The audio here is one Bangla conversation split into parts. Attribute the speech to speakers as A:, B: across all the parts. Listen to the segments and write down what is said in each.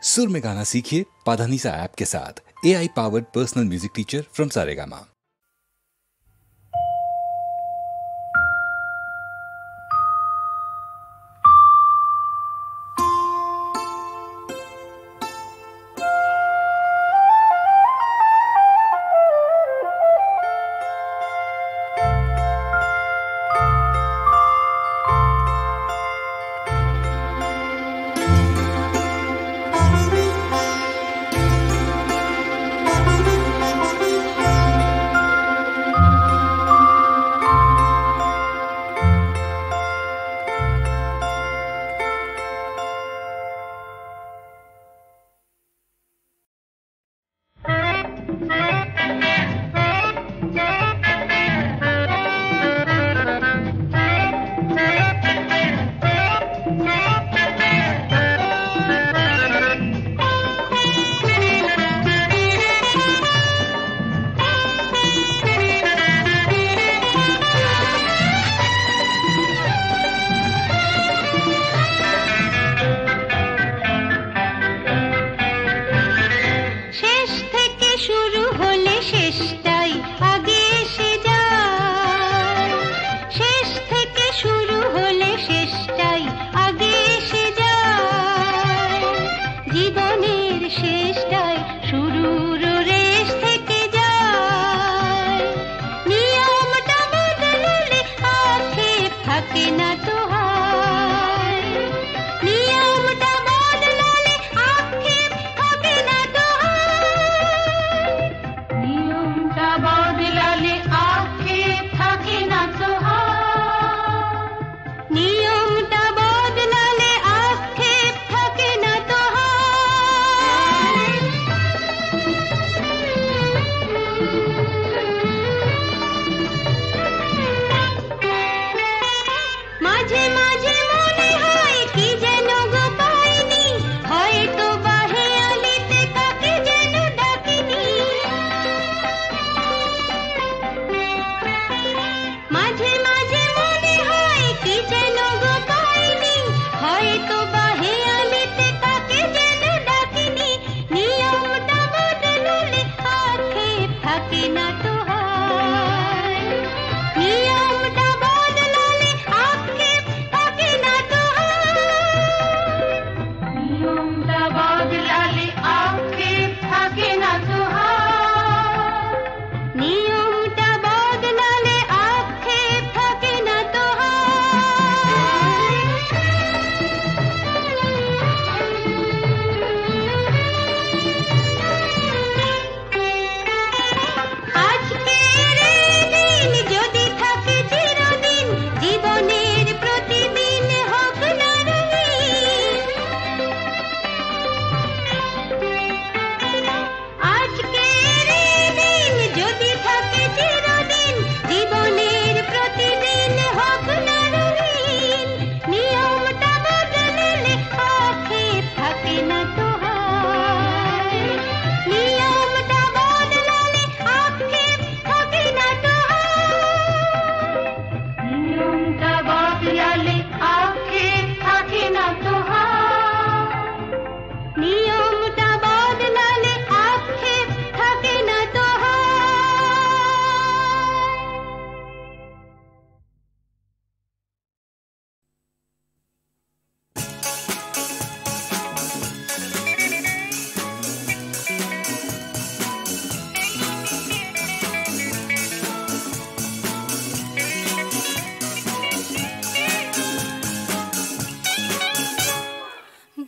A: सुर में गाना सीखिए पाधानीसा ऐप के साथ। AI powered personal music teacher from Saregama.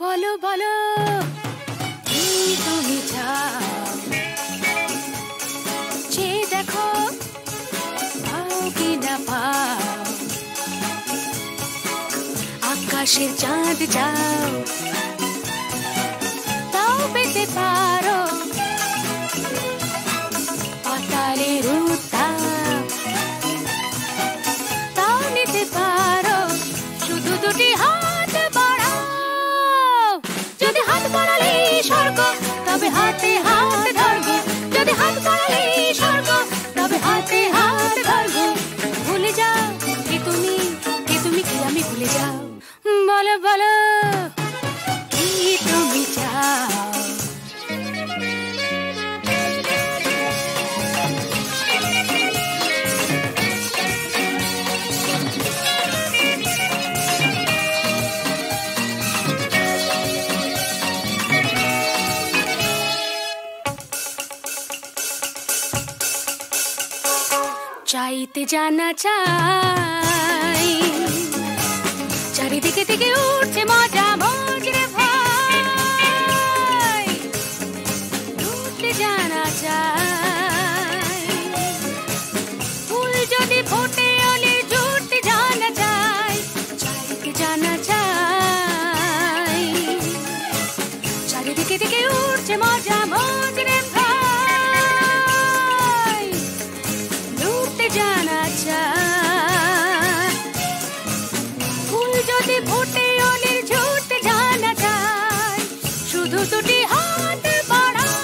B: বলো বলো কি তুমি চাও, যে দেখো পাও কি না পাও, আকাশের চাঁদ চাও তাও পেতে পারো, পাতালের উত্তাপ তাও নিতে পারো, শুধু দুটি হাত বাড়াও। যদি হাত বাড়ালে স্বর্গ তবে হাতে হাত ধরবো, যদি হাত বাড়ালে স্বর্গ তবে হাতে হাত ধরবো। ভুলে যাও কে তুমি কি আমি ভুলে যাও। বলো বলো কি তুমি চাও। চাইতে জানা চাই চারিদিকে থেকে উঠছে মজা মজরে ভাই উঠতে জানা চাই ফুল যদি ফোটে অলি জুটতে জানা চাই চাইতে জানা চাই চারিদিকে থেকে উঠছে মজা মজরে ভাই উঠতে জানা চাই ফুল যদি ফোটে অলির ঝুটতে জানা চাই শুধু দুটি হাত বাড়াও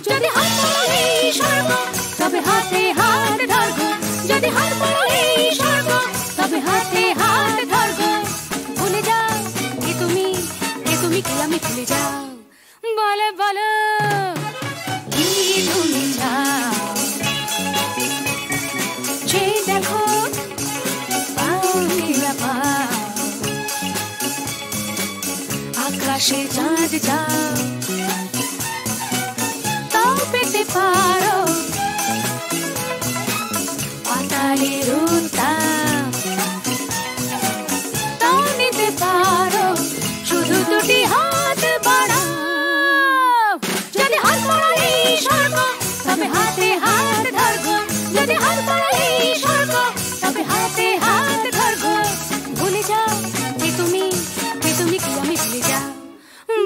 B: যদি হাত বাড়ালে স্বর্গ তবে হাতে হাত ধরবো যদি হাত বাড়ালে স্বর্গ তবে হাতে হাত ধরবো ভুলে যাও কে তুমি কি আমি ভুলে যাও বলে বলো কি তুমি চাও যে দেখো পাও কি না পাও আকাশে চাঁদ যাও তাও পেতে পারো পাতালের উত্তাপ তাও নিতে পারো শুধু দুটি হাত বাড়াও যদি হাত বাড়ালে স্বর্গ তবে হাতে হাত ধরবো যদি হাত বাড়ালে স্বর্গ তবে হাতে হাত ধরবো ভুলে যাও কে তুমি কি আমি ভুলে যাও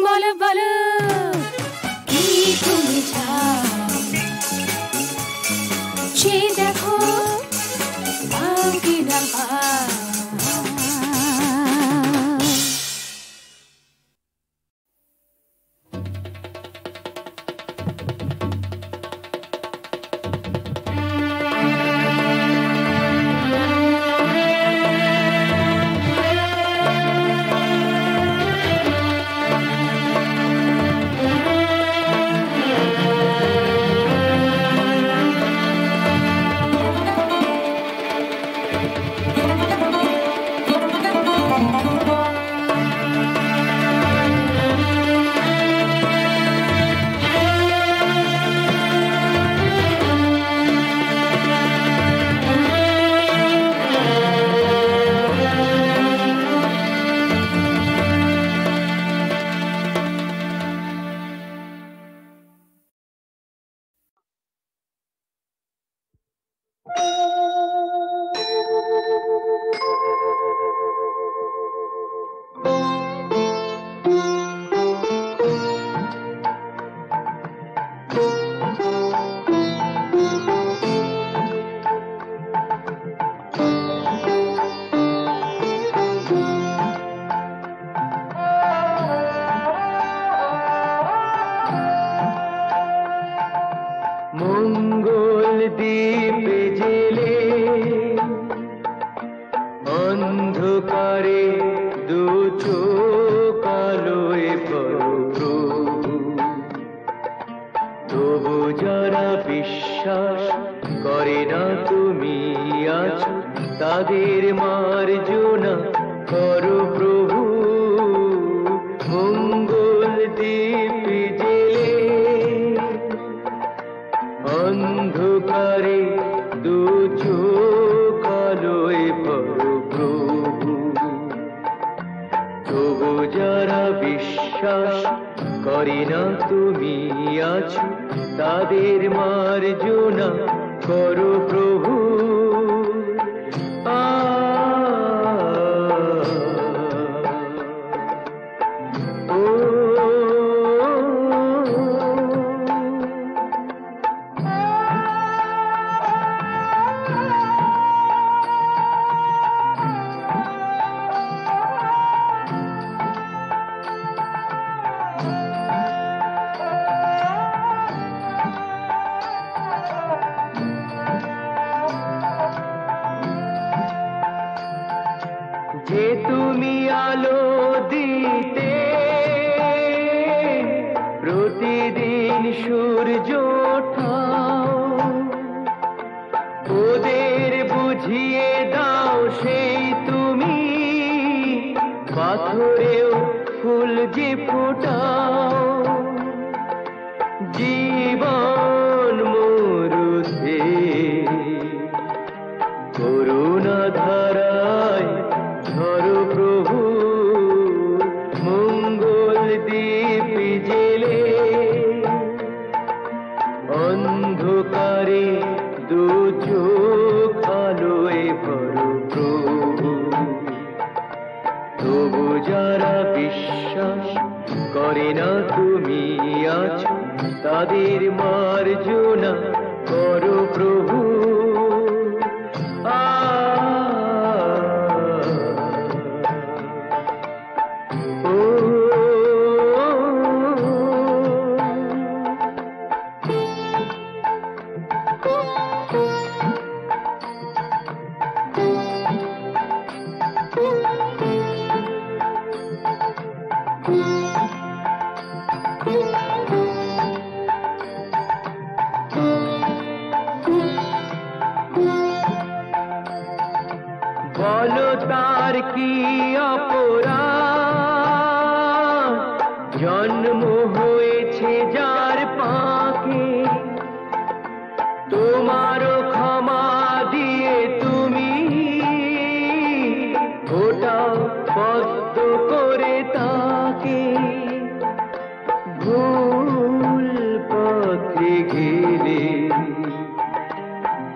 B: বলো বলো কি তুমি চাও সে দেখো পাও কি না পাও
C: জীবন মরুতে করে না তুমি আছো তাদের মার্জনা করো প্রভু। বলো তার কি অপরাধ, জন্ম হয়েছে যার পাকে, তোমারও ক্ষমা দিয়ে তুমি ওটাও পদ্ম করে তাকে। ভুল পথে গেলে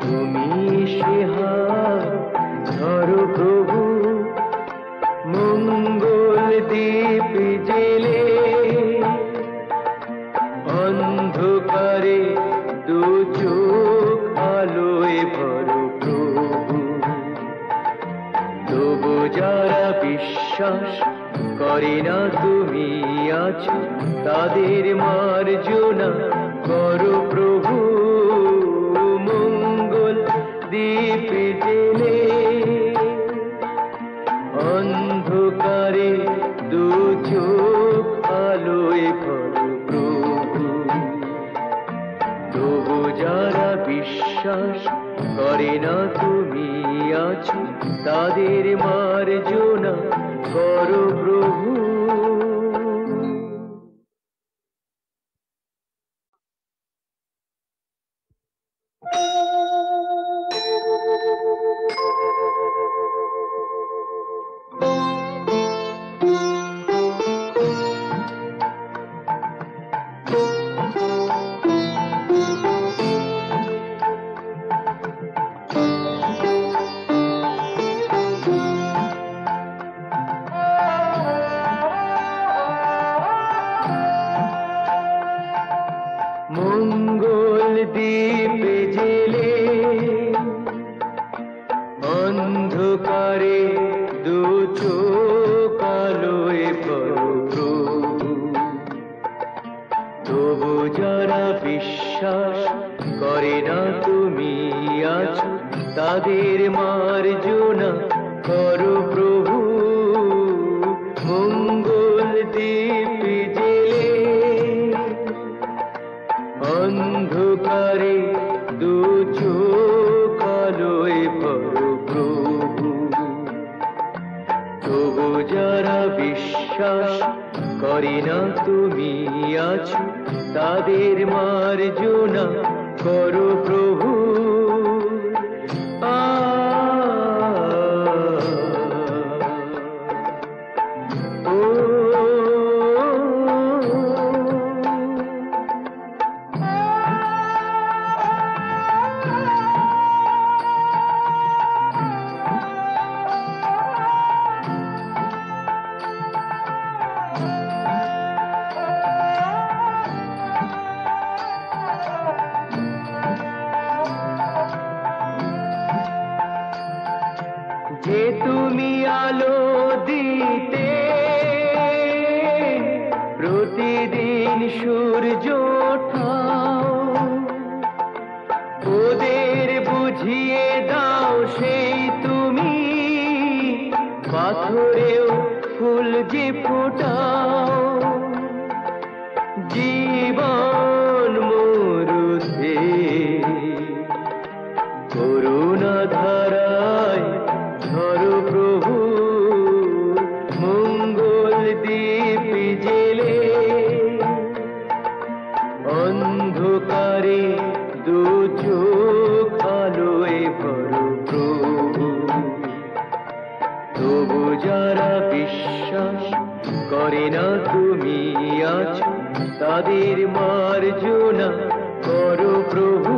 C: তুমি সে হাত ধরো প্রভু, মঙ্গল দ্বীপ জেলে অন্ধকারে দু চোখ আলোয় ভরো প্রভু। তবু যারা বিশ্বাস করে না তুমি আছো তাদের মার্জনা করো প্রভু, মঙ্গল দ্বীপ জেলে অন্ধকারে দু চোখ আলোয় ভরো প্রভু। তবু যারা বিশ্বাস করে না তুমি আছো তাদের মার্জনা করো প্রভু। মঙ্গল দ্বীপ জেলে অন্ধকারে দু চোখ আলোয় ভরো প্রভু। তবু যারা বিশ্বাস করে না তুমি আছো তাদের মার্জনা করো প্রভু, মঙ্গল দ্বীপ জেলে অন্ধকারে দু চোখ আলোয় ভরো প্রভু। তবু যারা বিশ্বাস করে না তুমি আছো তাদের মার্জনা করো প্রভু। যে তুমি আলো দিতে প্রতিদিন সূর্য ওঠাও, ওদের বুঝিয়ে দাও সেই তুমি পাথরেও ফুল যে ফোটাও। জীবন মরুতে করুণা ধারায় ধরো প্রভু, মঙ্গল দ্বীপ জেলে অন্ধকারে দু চোখ আলোয় ভরো প্রভু। তবু যারা বিশ্বাস করে না তুমি আছো তাদের মার্জনা করো প্রভু।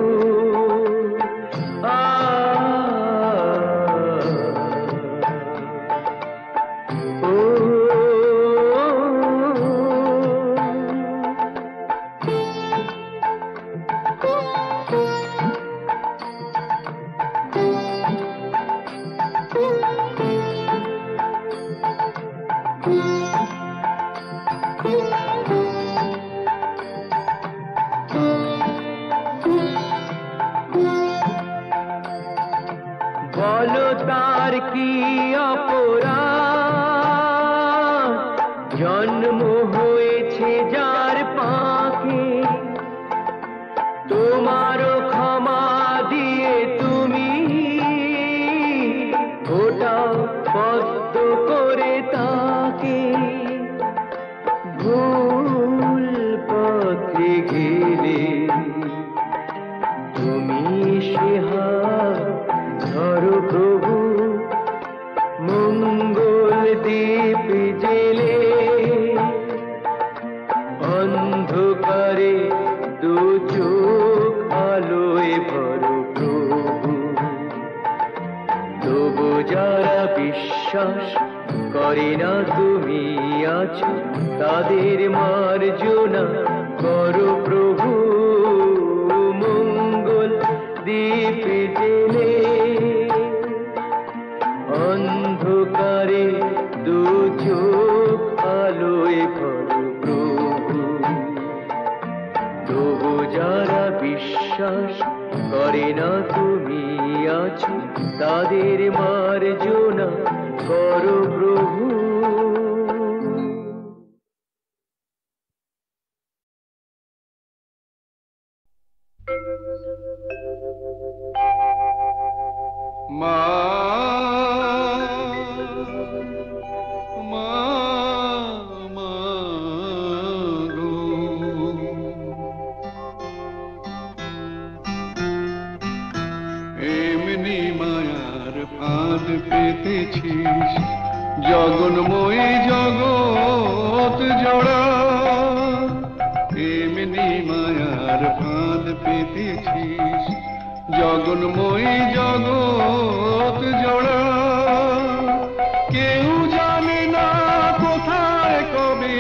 C: ও অন্ধকারে দু চোখ আলোয় ভরো প্রভু। তবু যারা বিশ্বাস করে না তুমি আছো, তাদের মার্জনা করো প্রভু। মঙ্গল দীপ জেলে অন্ধকারে দু চোখ আলোয় ভরো প্রভু। তবু যারা বিশ্বাস করে না তুমি আছো, তাদের মার্জনা করো প্রভু।
D: মা মা মা গো, এমনি মায়ার ফাঁদ পেতেছিস, জগন্ময়ী জগৎ জোড়া। এমনি মায়ার ফাঁদ পেতেছিস, জগন্ময়ী জগৎ জোড়া। কেউ জানে না কোথায় কবে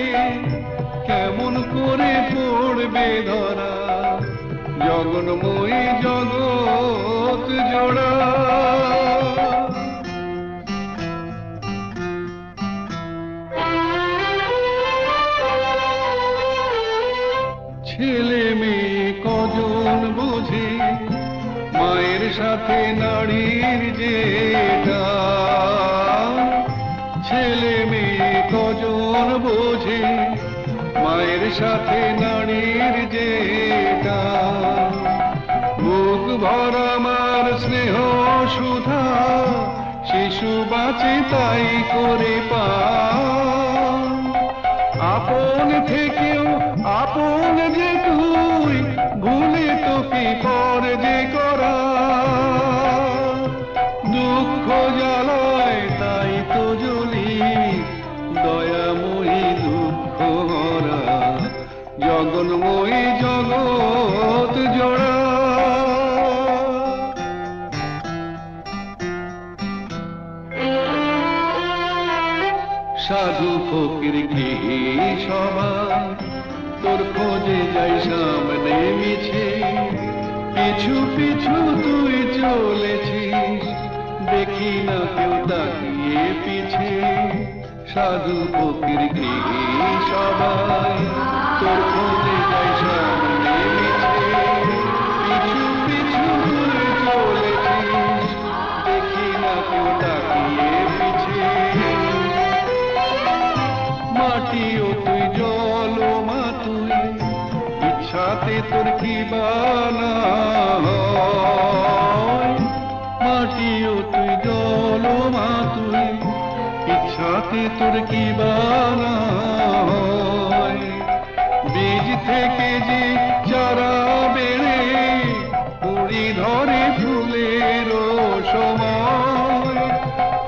D: কেমন করে পড়বে ধরা, জগন্ময়ী জগৎ জোড়া। ছেলে মেয়ে কজন বোঝে মায়ের সাথে নারীর যে টান। ছেলে মেয়ে কজন বোঝে মায়ের সাথে নারীর যে টান। বুক ভরা মার স্নেহ সুধা, শিশু বাঁচে তাই করে পান। আপন থেকেও আপন যে তুই, ভুলে তোকে পর যে করা। দুঃখ জ্বালায় তাই তো জ্বলি, দয়াময়ী দুঃখ হরা, জগন্ময়ী জগৎ জোড়া। সাধু ফকির কি সবাই তোর খোঁজে যাই সামনে মিছে, পিছু পিছু তুই চলেছিস, দেখি না কেউ তাকিয়ে পিছে। সাধু ফকির কি সবাই তোর খোঁজে যাই সামনে মিছে, পিছু পিছু তুই চলেছিস, দেখি না কেউ তাকিয়ে পিছে। মাটিও তুই জল মা তুই, ইচ্ছাতে তোর কি বানা হয়। মাটিও তুই জল মা তুই, ইচ্ছাতে তোর কি বানা হয়। বীজ থেকে যে চারা বেড়ে কুড়ি ধরে ফুলের সময়,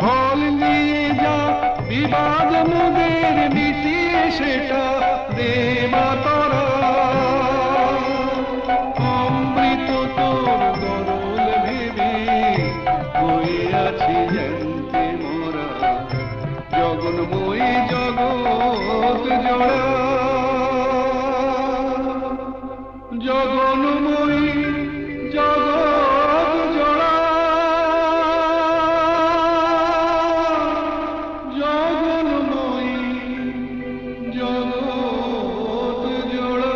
D: ফল নিয়ে যা বিবাদ মোদের মিটিয়ে সেটা দেবা তোরা। অমৃত তোর গরল ভেবে হয়ে আছি জানতে মোরা, জগন্ময়ী জগৎ জোড়া। জগন্ময়ী জগৎ জোড়া, জগন্ময়ী জগৎ জোড়া।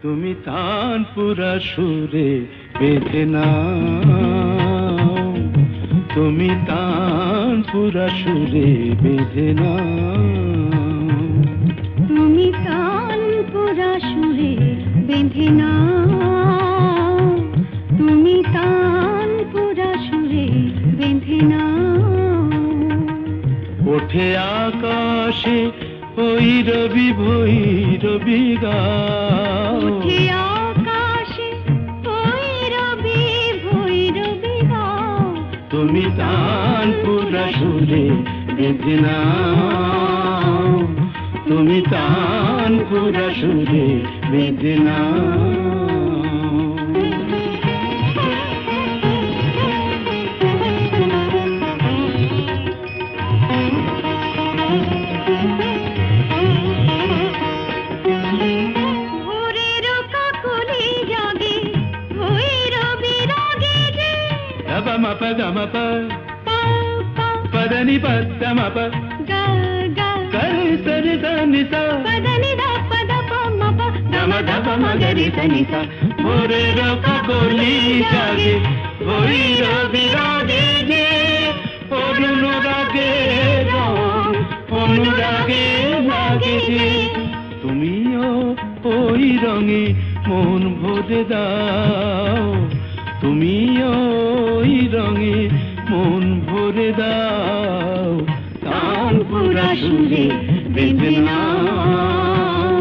E: তুমি তানপুরা সুরে বেঁধে নাও, তুমি তানপুরা সুরে বেঁধে নাও।
B: তুমি তানপুরা সুরে বেঁধে নাও, তুমি তান
E: ভৈরবী ভৈরবী গাও
B: উঠে আকাশে ভৈরবী ভৈরবী গাও
E: তুমি তানপুরা সুরে বেঁধে নাও তুমি তানপুরা সুরে বেঁধে নাও Mapa gamapa padani pada mapa
B: ga ga
E: gari sari sani sa
B: padani da pada pa mapa
E: gama gama magari sani sa more roka goli jage bhoirabi rage je অনুরাগে লাগে যে তুমিও ওই রঙে মন ভরে দাও তুমিও ওই রঙে মন ভরে দাও তানপুরা সুরে বেঁধে নাও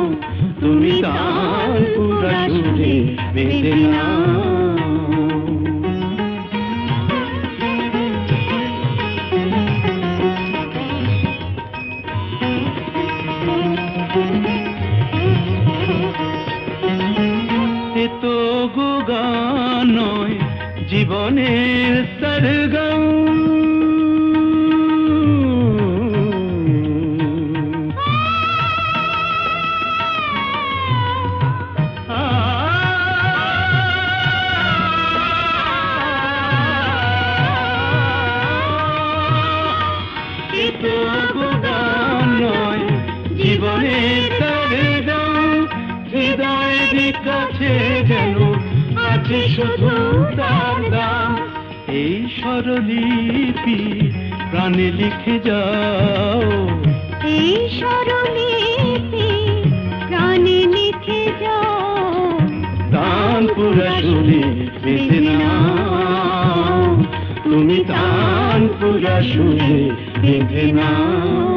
E: তুমি তানপুরা সুরে বেঁধে নাও তো গো গান নয় জীবনের সরগম তো গো গান নয় জীবনের সরগম হৃদয়ের কাছে যেন আছে শুধু তার দাম এই স্বরলিপি প্রাণে লিখে যাও
B: এই স্বরলিপি প্রাণে লিখে যাও
E: তানপুরা সুরে বেঁধে নাও তুমি তানপুরা সুরে বেঁধে নাও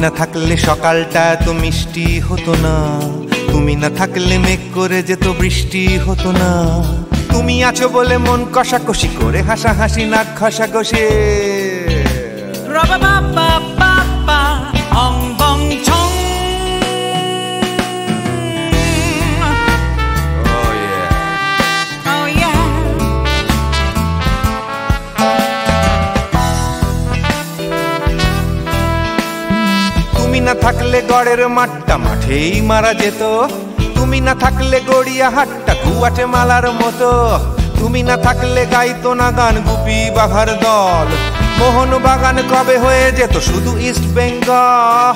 F: না থাকলে সকালটা এত মিষ্টি হতো না, তুমি না থাকলে মেঘ করে যেত বৃষ্টি হতো না। তুমি আছো বলে মন কষাকষি করে হাসাহাসি নাক ঘষাঘষি। তুমি না থাকলে গড়ের মাঠটা মাঠেই মারা যেত, তুমি না থাকলে গড়িয়া হাটটা গুয়াটে মালার মতো। তুমি না থাকলে গাইতো না গান গুপি বাঘার দল, মোহন বাগান কবে হয়ে যেত শুধু ইস্ট বেঙ্গল।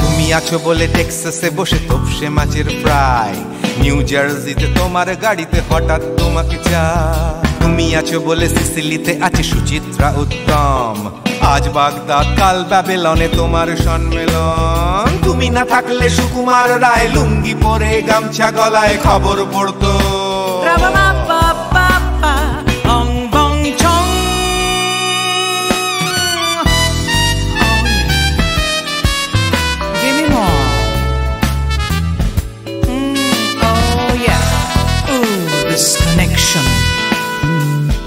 F: তুমি আছো বলে টেক্সাসে বসে তপসে মাছের ফ্রাই, নিউ জার্সিতে তোমার গাড়িতে হঠাৎ তোমাকে চাই। তুমি আছো বলে সিসিলিতে আছে সুচিত্রা উত্তম, আজ বাগদাদ কাল ব্যাবিলনে তোমার সম্মেলন। তুমি না থাকলে সুকুমার রায় লুঙ্গি পরে গামছা গলায় খবর পড়তো।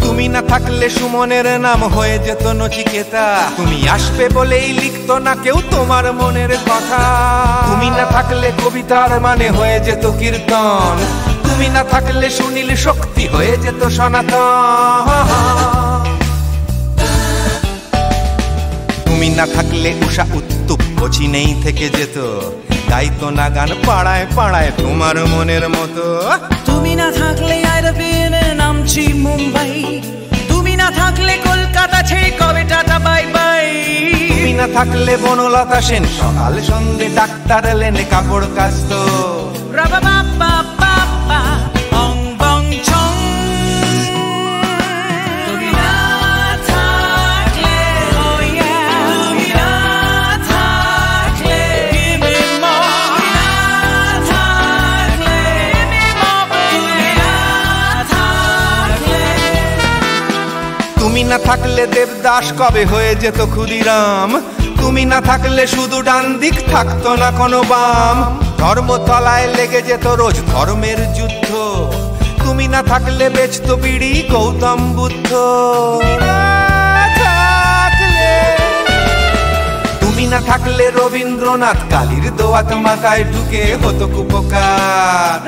F: তুমি না থাকলে সুমনের নাম হয়ে যেত নচিকেতা, তুমি আসবে বলেই লিখতো না কেউ তোমার মনের কথা। তুমি না থাকলে কবিতার মানে হয়ে যেত কীর্তন, তুমি না থাকলে সুনীল শক্তি হয়ে যেত সনাতন। তুমি না থাকলে উষা উত্তুপ কোচিনেই থেকে যেত, গাইতো না গান পাড়ায় পাড়ায় তোমার মনের মতো।
G: তুমি না থাকলে নামছি মুম্বাই, তুমি না থাকলে কলকাতা ছেড়ে কবে টাটা বাই বাই।
F: তুমি না থাকলে বনলতা সেন সকাল সন্ধে ডাক্তার লেনে কাপড় কাচত। তুমি না থাকলে দেবদাস কবে হয়ে যেত ক্ষুদিরাম, তুমি না থাকলে শুধু ডান দিক থাকতো না কোনো বাম। ধর্মতলায় লেগে যেত রোজ ধর্মের যুদ্ধ, তুমি না থাকলে বেচতো বিড়ি গৌতম বুদ্ধ। তুমি না থাকলে রবীন্দ্রনাথ কালীর দোয়াত মাথায় ঢুকে হতো কুপকার।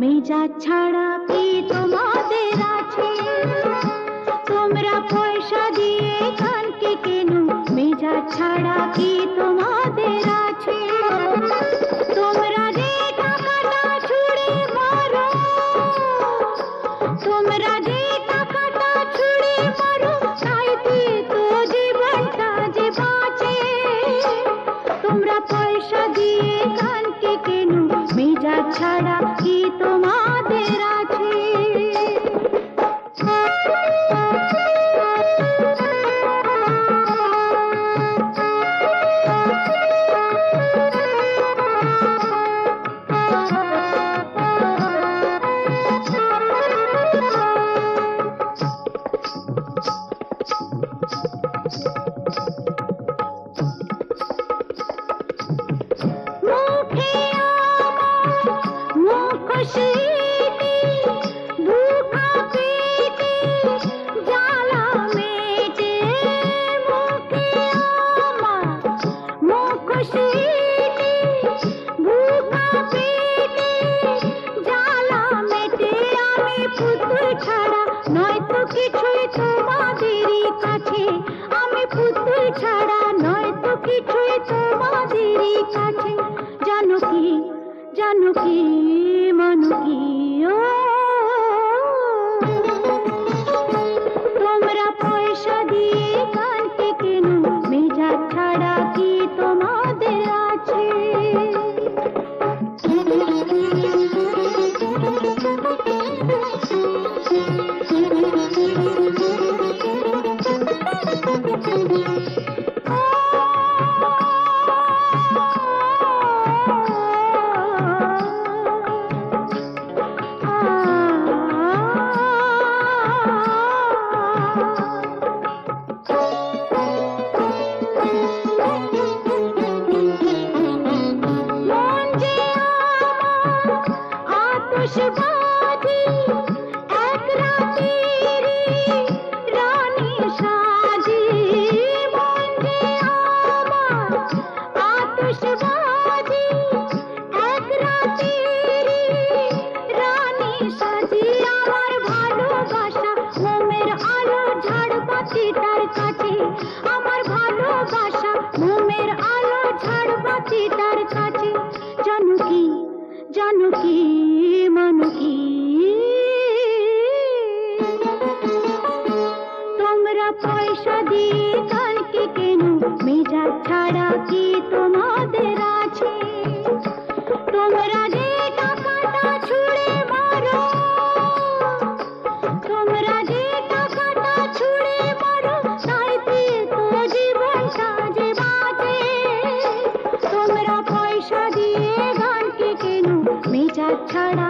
B: মেজাজ ছাড়া কি তোমাদের আছে? তোমরা পয়সা দিয়ে কানকে কেন? মেজাজ ছাড়া কি তোমাদের কাছে জানো কি মানো কি ও তোমরা পয়সা দিয়ে কানকে কেন মেজাজ ছাড়া কি তোমাদের আছে জানো কি মানো কি তোমরা পয়সা দিয়ে কানকে কেন মেজাজ ছাড়া কি তোমাদের আছে তোমরা যে টাকাটা ছুঁড়ে মারো তাইতে তো জীবনটা যে বাঁচে তোমরা পয়সা দিয়ে গানকে কেন মেজাজ ছাড়া